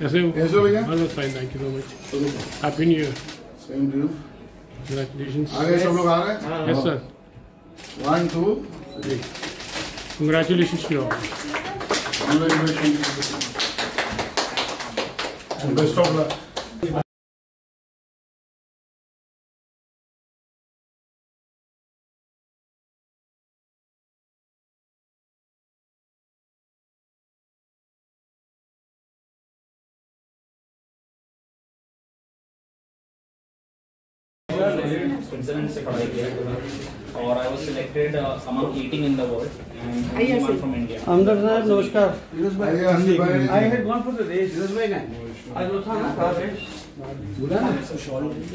ऐसे हो? कैसे हो भैया? बस fine, thank you so much. Happy new year. Same to you. Congratulations. आगे सब लोग आ रहे हैं? Yes sir. 1 2 3। Congratulations to you. Best of luck. Switzerland से पढ़ाई किया और I was selected among 18 in the world and one from India. Amdar sir, namaskar. I had gone for the race. आज वो था ना कार रेस।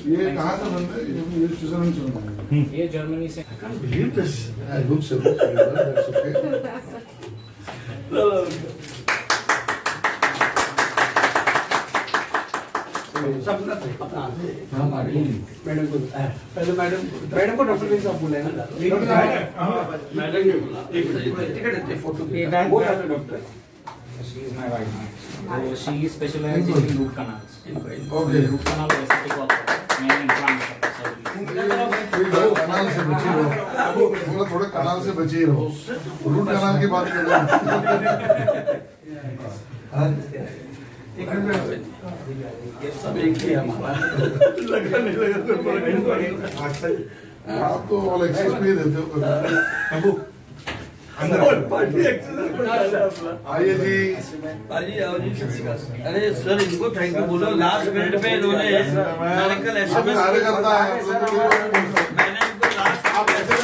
ये कहाँ से बंद है? ये स्विट्जरलैंड से बंद है। ये जर्मनी से। I can't believe this. I look so good. That's okay. सब अपना मैडम को पहले मैडम को डॉक्टर के साथ बोला है ना मैडम ने बोला टिकट देते फोटो के वो doctor She is my wife. So she specializes in root canals. Okay. Root canal aesthetic work. मैं implant करता हूँ। कनाल से बची रहो। थोड़ा कनाल से बची रहो। रूट कनाल की बात कर रहे हैं। सब एक ही हमारा लगा नहीं लगा आप तो ऑल एक्सेस पे ही देते हो। आइए जी। आओ जी। अरे सर इनको थैंक यू बोलो। लास्ट मिनट में इन्होंने मैंने कल SMS करता है मैंने इनको लास्ट आप ऐसे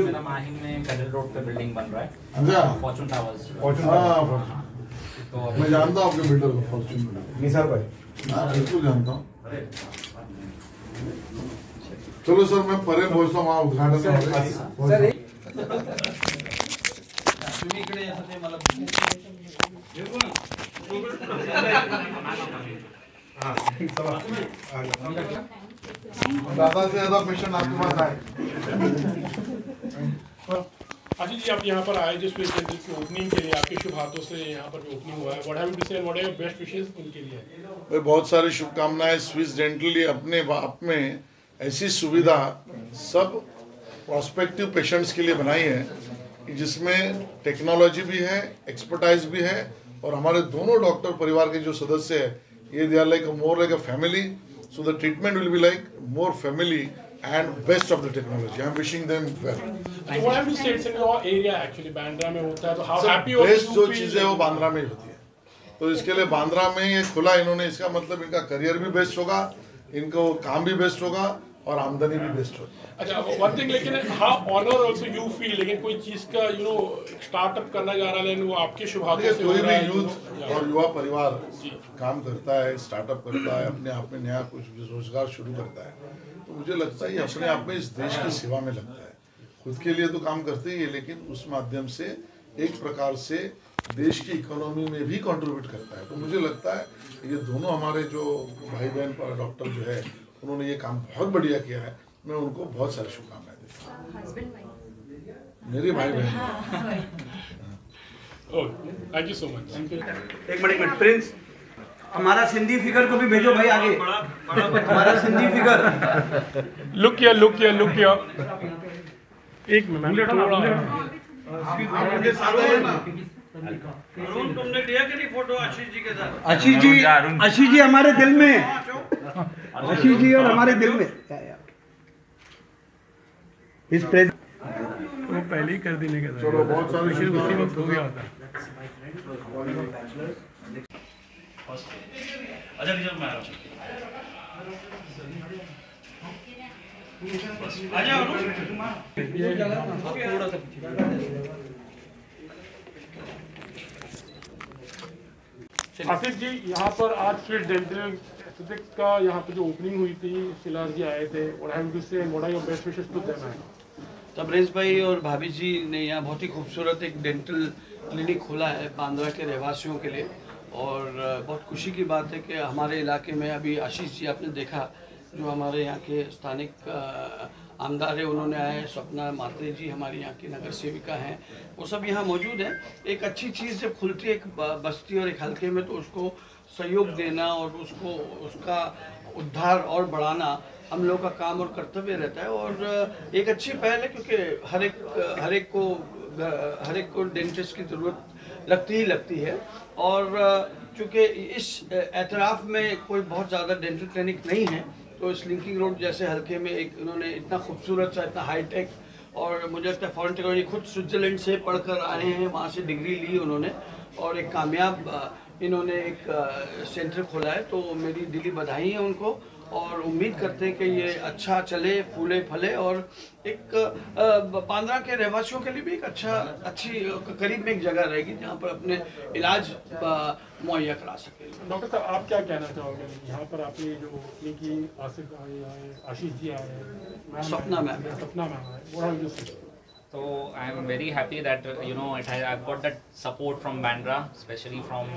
मेरा माहिम में पेडल रोड पे बिल्डिंग बन रहा है। अच्छा। Fortune towers. तो मैं जानता हूँ आपके बिल्डर को फॉर्चून निसार भाई। हाँ बिल्कुल जानता हूँ। चलो सर मैं परे पहुँचता हूँ वहाँ उद्घाटन सर दादा से ज्यादा पेशेंट आपके पास आए। आशीष जी, आप यहाँ पर आए जो स्विस डेंटल की ओपनिंग के लिए, आपके शुभ हाथों से यहाँ पर जो ओपनिंग हुआ है, what have you to say, what are your best wishes उनके लिए? बहुत सारी शुभकामनाएं। स्विस डेंटल अपने आप में ऐसी सुविधा सब प्रोस्पेक्टिव पेशेंट्स के लिए बनाई है कि जिसमें टेक्नोलॉजी भी है, एक्सपर्टाइज भी है और हमारे दोनों डॉक्टर परिवार के जो सदस्य है ये they are like more like a family, so the treatment will be like more family and best of the technology. I'm wishing them well. So what have you said? In your area actually, Bandra में होता है तो how happy हो? Best जो चीज़ है वो बांद्रा में ही होती है, तो इसके लिए बांद्रा में ये खुला इन्होंने, इसका मतलब इनका करियर भी बेस्ट होगा, इनको काम भी बेस्ट होगा और आमदनी भी बेस्ट होगी। अच्छा, one thing लेकिन how honor also you feel, लेकिन कोई चीज़ का स्टार्टअप करना जा रहा है लेकिन वो आपके शुभ हाथों से कोई भी यूथ और युवा परिवार काम करता है, स्टार्टअप करता है, अपने आप में नया कुछ रोजगार शुरू करता है, तो मुझे लगता है ये अपने आप में इस देश की सेवा में लगता है। खुद के लिए तो काम करते ही है लेकिन उस माध्यम से एक प्रकार से देश की इकोनॉमी में भी कंट्रीब्यूट करता है। तो मुझे लगता है ये दोनों हमारे जो भाई बहन डॉक्टर जो है उन्होंने ये काम बहुत बढ़िया किया है। मैं उनको बहुत सारी शुभकामनाएं देता हूँ। मेरे भाई बहन। Thank you so much. एक मिनट प्रिंस, हमारा सिंधी फिगर को भी भेजो भाई आगे। हमारा सिंधी फिगर। लुक किया। एक मिनट तुमने दिया कि नहीं फोटो आशीष जी के साथ? आशीष जी हमारे दिल में। आशीष जी और हमारे दिल में। इस वो पहले ही कर देने का था। चलो बहुत सारे उसी वक्त हो गया होता। अच्छा रिजल्ट में आ जाओ। थोड़ा सा आसिफ जी, यहाँ पर आज स्विस डेंटल एस्थेटिक्स का यहाँ पे जो ओपनिंग हुई थी, शिलार जी आए थे, what have you to say, what are your best wishes to them? Tabrez भाई और भाभी जी ने यहाँ बहुत ही खूबसूरत एक डेंटल क्लिनिक खोला है बांद्रा के रहवासियों के लिए और बहुत खुशी की बात है कि हमारे इलाके में अभी आशीष जी आपने देखा जो हमारे यहाँ के स्थानिक आमदार है उन्होंने आए, सपना मात्रे जी हमारी यहाँ की नगर सेविका हैं, वो सब यहाँ मौजूद हैं। एक अच्छी चीज़ जब खुलती है एक बस्ती और एक हल्के में तो उसको सहयोग देना और उसको उसका उद्धार और बढ़ाना हम लोग का काम और कर्तव्य रहता है। और एक अच्छी पहल है क्योंकि हर एक को डेंटिस्ट की ज़रूरत लगती है। और चूँकि इस एतराफ़ में कोई बहुत ज़्यादा डेंटल क्लिनिक नहीं है तो इस लिंकिंग रोड जैसे हल्के में एक इन्होंने इतना खूबसूरत सा, इतना हाईटेक, और मुझे लगता है फॉरेन टेक्नोलॉजी खुद स्विट्ज़रलैंड से पढ़कर आए हैं, वहाँ से डिग्री ली उन्होंने और एक कामयाब इन्होंने एक सेंटर खोला है। तो मेरी दिली बधाई है उनको और उम्मीद करते हैं कि ये अच्छा चले, फूले फले और एक बांद्रा के रहवासियों के लिए भी एक अच्छी करीब में एक जगह रहेगी जहाँ पर अपने इलाज मुहैया करा सके। डॉक्टर साहब आप क्या कहना चाहोगे? यहाँ पर आपने जो ओपनिंग की, आसिफ आए, आशीष जी आए, सपना मैम आए, So I am very happy that I've got that support from Bandra, especially from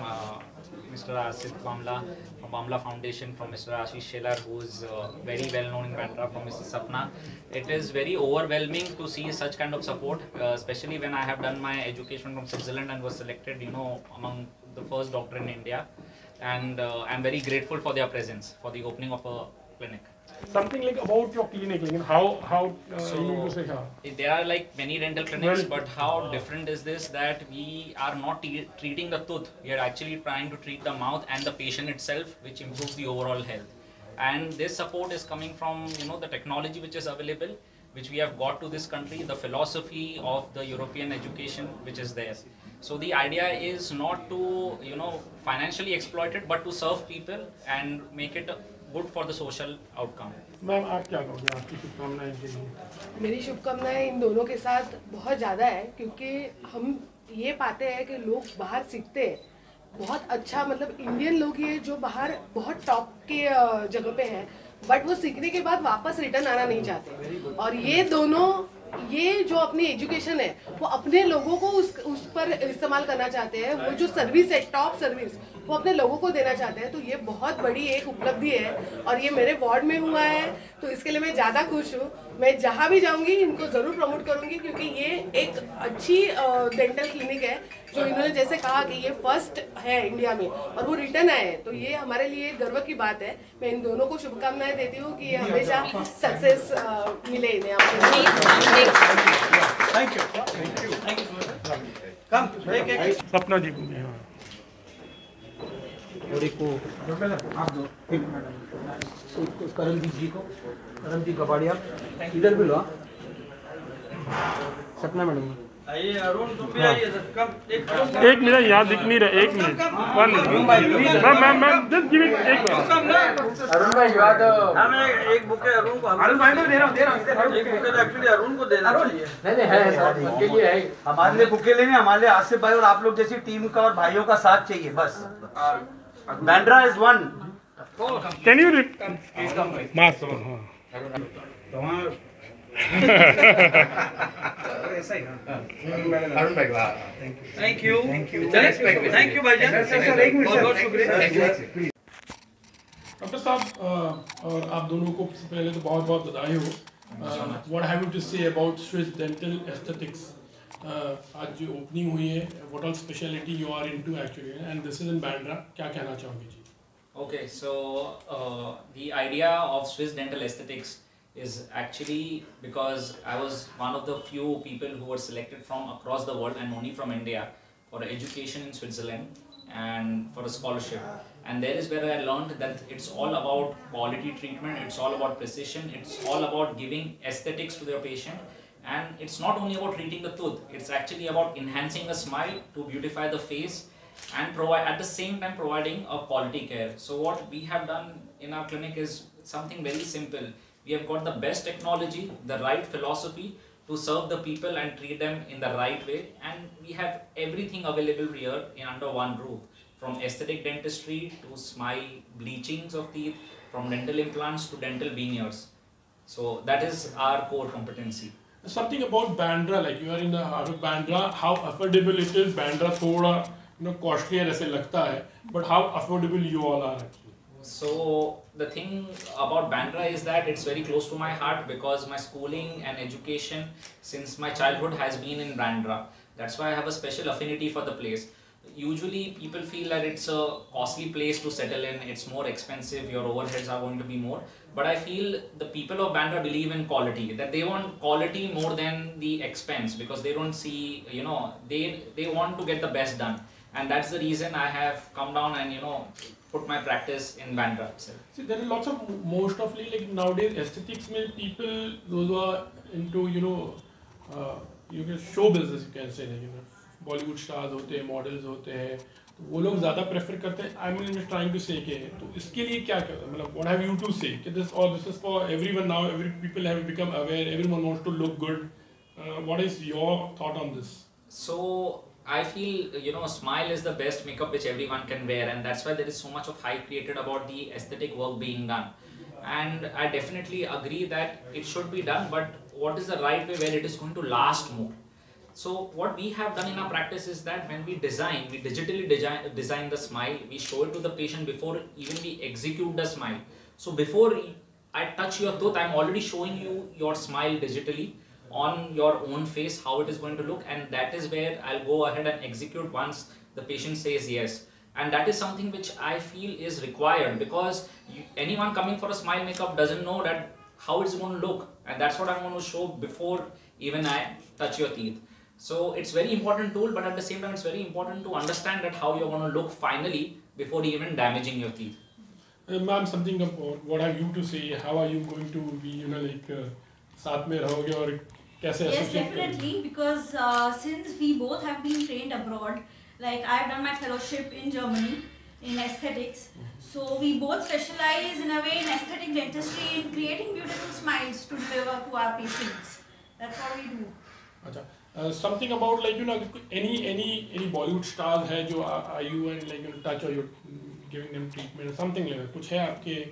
Mr. Asif Bamla from Bamla Foundation, from Mr. Ashish Shelar, who is very well known in Bandra, from Mrs. Sapna. It is very overwhelming to see such kind of support, especially when I have done my education from Switzerland and was selected, among the first doctor in India. And I'm very grateful for their presence, for the opening of a clinic. Something like about your clinic, like how So, you to say there are like many dental clinics, but how different is this that we are not treating the tooth, we are actually trying to treat the mouth and the patient itself, which improves the overall health. And this support is coming from the technology which is available, which we have got to this country, the philosophy of the European education which is there. So the idea is not to financially exploit it, but to serve people and make it good for the social outcome. Ma'am आप क्या कहोगे? आपकी शुभकामनाएं इनके लिए? मेरी शुभकामनाएं इन दोनों के साथ बहुत ज़्यादा है क्योंकि हम ये पाते हैं कि लोग बाहर सीखते हैं बहुत अच्छा, मतलब इंडियन लोग ये जो बाहर बहुत टॉप के जगह पे हैं, बट वो सीखने के बाद वापस रिटर्न आना नहीं चाहते। और ये दोनों जो अपनी एजुकेशन है वो अपने लोगों को उस पर इस्तेमाल करना चाहते हैं। वो जो सर्विस है, टॉप सर्विस, वो अपने लोगों को देना चाहते हैं। तो ये बहुत बड़ी एक उपलब्धि है और ये मेरे वार्ड में हुआ है, तो इसके लिए मैं ज़्यादा खुश हूँ। मैं जहाँ भी जाऊँगी इनको ज़रूर प्रमोट करूँगी क्योंकि ये एक अच्छी डेंटल क्लिनिक है जो इन्होंने जैसे कहा कि ये फर्स्ट है इंडिया में और वो रिटर्न आए, तो ये हमारे लिए गर्व की बात है। मैं इन दोनों को शुभकामनाएं देती हूँ कि ये हमेशा सक्सेस मिले इन्हें। Thank you. सपना जी को और एक को आप दो, करमजीत कबाड़िया इधर भी लो। सपना मैडम आइए, अरुण तुम भी आइए। एक मिनट यहाँ दिख नहीं रहा, एक minute, one minute ma'am just give it एक मिनट। अरुण भाई याद हमें एक बुके अरुण को, अरुण भाई को दे रहा हूँ एक बुके तो एक्चुअली अरुण को देना चाहिए। नहीं है सर, उनके लिए है, हमारे लिए बुके लेने, हमारे लिए आसिफ भाई और आप लोग जैसी टीम का और भाइयों का साथ चाहिए बस। Bandra is one. Can you mask? Thank you भाईजान, बहुत शुक्रिया। डॉक्टर साहब और आप दोनों को पहले तो बहुत बहुत बधाई हो। What have you to say about Swiss dental aesthetics? आज जो ओपनिंग हुई है, what all speciality you are into actually, and this is in Bandra, क्या कहना चाहोगे जी? Okay, so the idea of Swiss Dental Aesthetics is actually because I was one of the few people who were selected from across the world and only from India for education in Switzerland and for a scholarship. And there is where I learned that it's all about quality treatment, it's all about precision, it's all about giving aesthetics to their patient. And it's not only about treating the tooth, it's actually about enhancing a smile to beautify the face and provide at the same time providing a quality care. So what we have done in our clinic is something very simple. We have got the best technology, the right philosophy to serve the people and treat them in the right way, and we have everything available here in under one roof, from aesthetic dentistry to smile bleachings of teeth, from dental implants to dental veneers. So that is our core competency. Something about Bandra, like you are in the heart of Bandra, how affordable it is. Bandra थोड़ा costly ऐसे लगता है, but how affordable you all are actually? So the thing about Bandra is that it's very close to my heart because my schooling and education since my childhood has been in Bandra. That's why I have a special affinity for the place. Usually people feel that it's a costly place to settle in, it's more expensive, your overheads are going to be more. But I feel the people of Bandra believe in quality, that they want quality more than the expense because they don't see, they want to get the best done. And that's the reason I have come down and, put my practice in Bandra itself. See, there are lots of, most of like nowadays aesthetics में people, those who are into, you can show business, you can say, like, Bollywood stars होते हैं, models होते हैं, तो वो लोग ज़्यादा prefer करते हैं. I mean, just trying to say कि तो इसके लिए क्या मतलब what have you to say कि this is for everyone now, every people have become aware, everyone wants to look good. What is your thought on this? So I feel, smile is the best makeup which everyone can wear, and that's why there is so much of hype created about the aesthetic work being done. And I definitely agree that it should be done, but what is the right way where it is going to last more? So what we have done in our practice is that when we digitally design the smile, we show it to the patient before even we execute the smile. So before I touch your tooth, I'm already showing you your smile digitally on your own face, how it is going to look, and that is where I'll go ahead and execute once the patient says yes. And that is something which I feel is required because anyone coming for a smile makeup doesn't know that how it's going to look, and that's what I'm going to show before even I touch your teeth. So it's very important tool, but at the same time it's very important to understand that how you're going to look finally before even damaging your teeth. Ma'am, something about what have you to say? How are you going to be, साथ में रहोगे और कैसे? Yes, definitely, because since we both have been trained abroad, like I have done my fellowship in Germany in aesthetics, so we both specialize in a way in aesthetic dentistry in creating beautiful smiles to deliver to our patients. That's what we do. अच्छा. Something about any Bollywood stars है जो are you and touch or you giving them treatment or something like that? कुछ है आपके?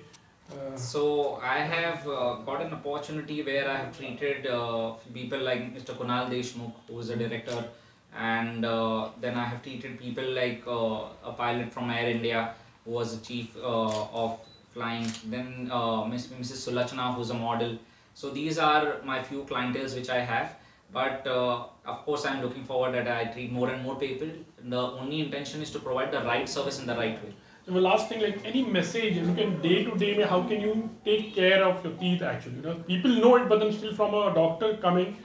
So I have got an opportunity where I have treated people like Mr. Kunal Deshmukh, who is a director, and then I have treated people like a pilot from Air India who was the chief of flying, then Mrs. Sulachana, who is a model. So these are my few clienteles which I have. But of course, I'm looking forward that I treat more and more people. The only intention is to provide the right service in the right way. So the last thing, like any message, you can day to day, how can you take care of your teeth actually? People know it, but then still from a doctor coming,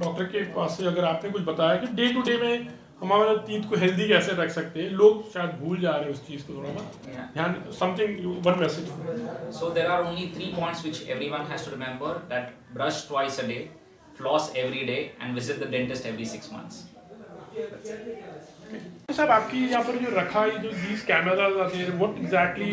doctor के पास से अगर आपने कुछ बताया कि day to day में हमारा teeth को healthy कैसे रख सकते हैं, लोग शायद भूल जा रहे हैं उस चीज़ को थोड़ा ना. ध्यान something one message. So there are only 3 points which everyone has to remember: that brush twice a day, floss every day, and visit the dentist every 6 months. साहब आपकी यहाँ पर जो रखा है जो these cameras आते हैं, what exactly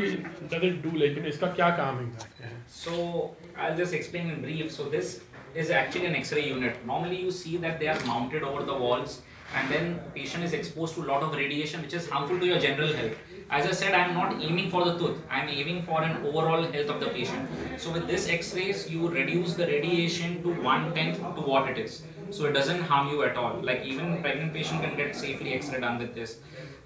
does it do? Like इसका क्या काम है? So I'll just explain in brief. So this is actually an X-ray unit. Normally you see that they are mounted over the walls, and then patient is exposed to a lot of radiation which is harmful to your general health. As I said, I am not aiming for the tooth, I am aiming for an overall health of the patient. So with this X-rays, you reduce the radiation to 1/10 to what it is. So it doesn't harm you at all. Like even pregnant patient can get safely X-ray done with this.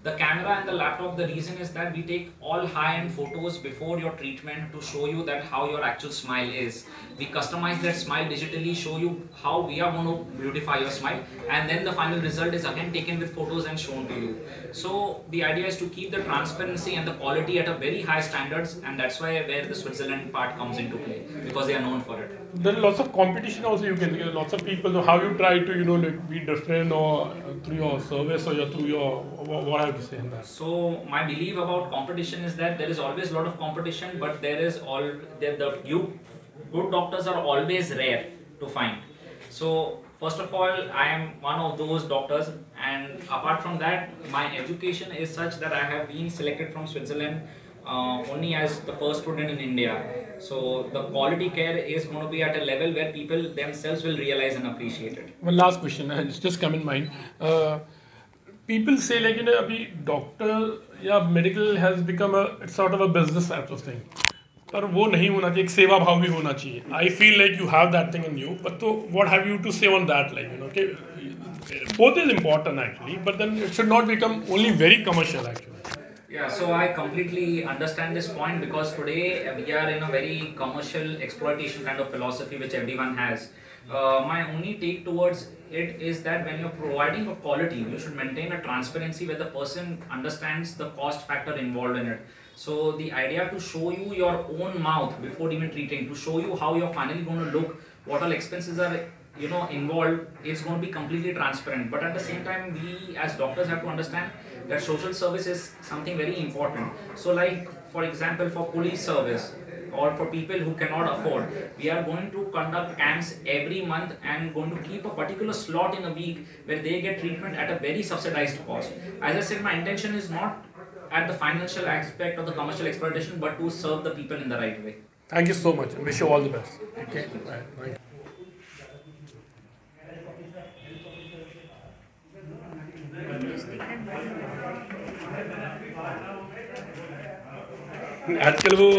The camera and the laptop, the reason is that we take all high-end photos before your treatment to show you that how your actual smile is. We customize that smile digitally, show you how we are going to beautify your smile, and then the final result is again taken with photos and shown to you. So the idea is to keep the transparency and the quality at a very high standards, and that's why where the Switzerland part comes into play, because they are known for it. There are lots of competition also. You can get lots of people. So how you try to like be different or through your service or through your what have you say in that? So my belief about competition is that there is always a lot of competition, but there is good doctors are always rare to find. So first of all, I am one of those doctors, and apart from that, my education is such that I have been selected from Switzerland only as the first student in India. So the quality care is going to be at a level where people themselves will realize and appreciate it. One last question, it's just come in mind. People say like abhi doctor medical has become it's sort of a business type of thing. पर वो नहीं होना चाहिए, एक सेवा भाव भी होना चाहिए. I feel like you have that thing in you, but so what have you to say on that? Like okay, both is important actually, but then it should not become only very commercial actually. Yeah, so I completely understand this point, because today we are in a very commercial exploitation kind of philosophy which everyone has. My only take towards it is that when you're providing a quality, you should maintain a transparency where the person understands the cost factor involved in it. So the idea to show you your own mouth before even treating, to show you how you're finally going to look, what all expenses are involved, is going to be completely transparent. But at the same time, we as doctors have to understand that social service is something very important. So like for example, for police service or for people who cannot afford, we are going to conduct camps every month and going to keep a particular slot in a week where they get treatment at a very subsidized cost. As I said, my intention is not at the financial aspect of the commercial exploitation, but to serve the people in the right way. Thank you so much, and wish you all the best. Okay, bye. Thank you. आजकल वो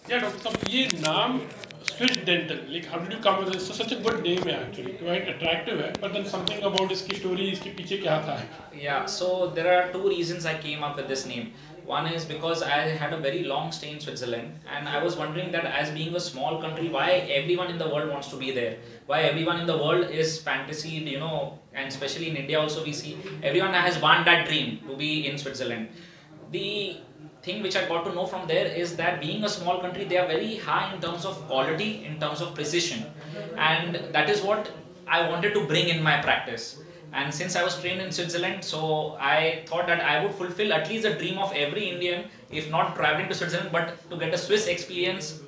yeah, Dr. Saab, ये नाम Swiss Dental, like how did you come with this? So such a good name है actually, quite attractive है, but then something about इसकी story, इसके पीछे क्या था? Yeah, so there are two reasons I came up with this name. One is because I had a very long stay in Switzerland, and I was wondering that as being a small country, why everyone in the world wants to be there? Why everyone in the world is fantasied, and especially in India also we see everyone has one that dream to be in Switzerland. The thing which I got to know from there is that being a small country, they are very high in terms of quality, in terms of precision, and that is what I wanted to bring in my practice. And since I was trained in Switzerland, so I thought that I would fulfill at least the dream of every Indian, if not traveling to Switzerland, but to get a Swiss experience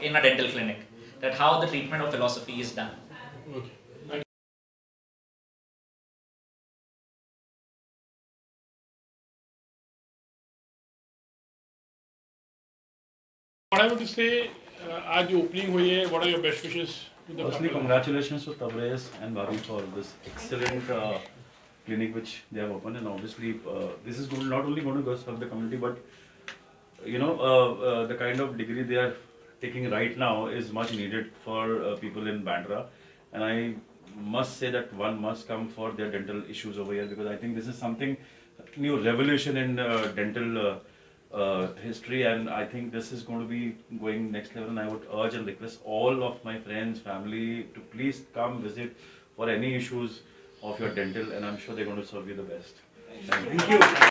in a dental clinic, that how the treatment of philosophy is done. Okay. What I want to say, आज opening हुई है, what are your best wishes to the Firstly, couple? congratulations to Tabrez and Bhavi for this excellent clinic which they have opened, and obviously this is not only going to serve the community, but the kind of degree they are taking right now is much needed for people in Bandra, and I must say that one must come for their dental issues over here, because I think this is something new revolution in dental history, and I think this is going to be going next level, and I would urge and request all of my friends, family to please come visit for any issues of your dental, and I'm sure they're going to serve you the best. Thank you.